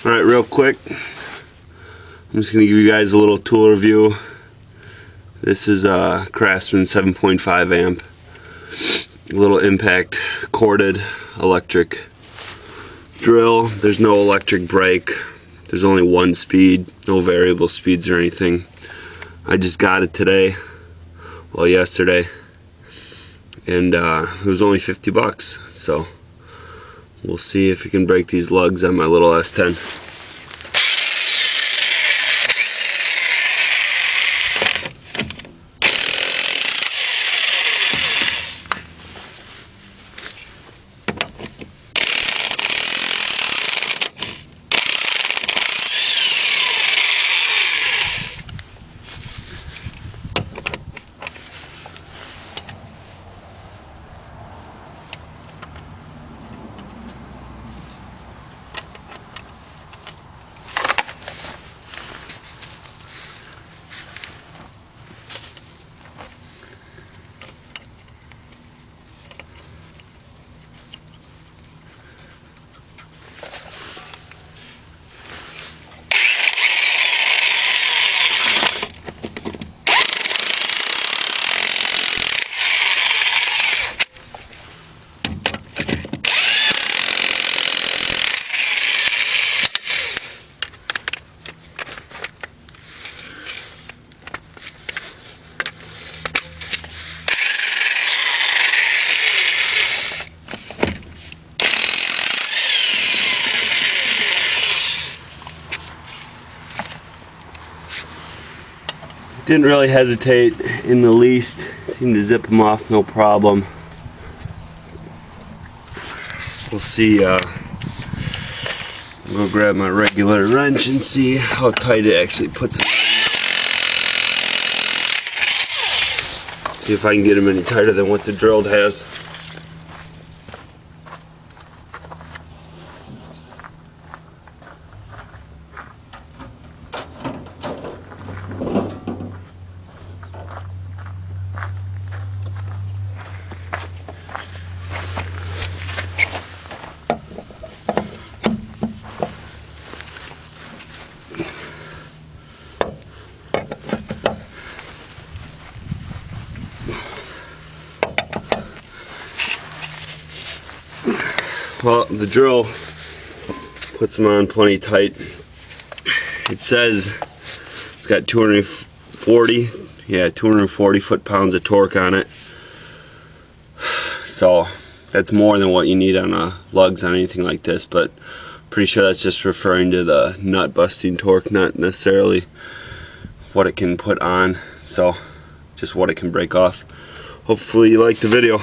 Alright, real quick, I'm just going to give you guys a little tool review. This is a Craftsman 7.5 amp, a little impact corded electric drill. There's no electric brake, there's only one speed, no variable speeds or anything. I just got it today, well yesterday, and it was only 50 bucks, so we'll see if we can break these lugs on my little S10. Didn't really hesitate in the least. Seemed to zip them off no problem. We'll see. I'm gonna grab my regular wrench and see how tight it actually puts them. See if I can get them any tighter than what the drilled has. Well, the drill puts them on plenty tight. It says it's got 240 foot-pounds of torque on it. So that's more than what you need on lugs on anything like this, but pretty sure that's just referring to the nut busting torque, not necessarily what it can put on, so just what it can break off. Hopefully you liked the video.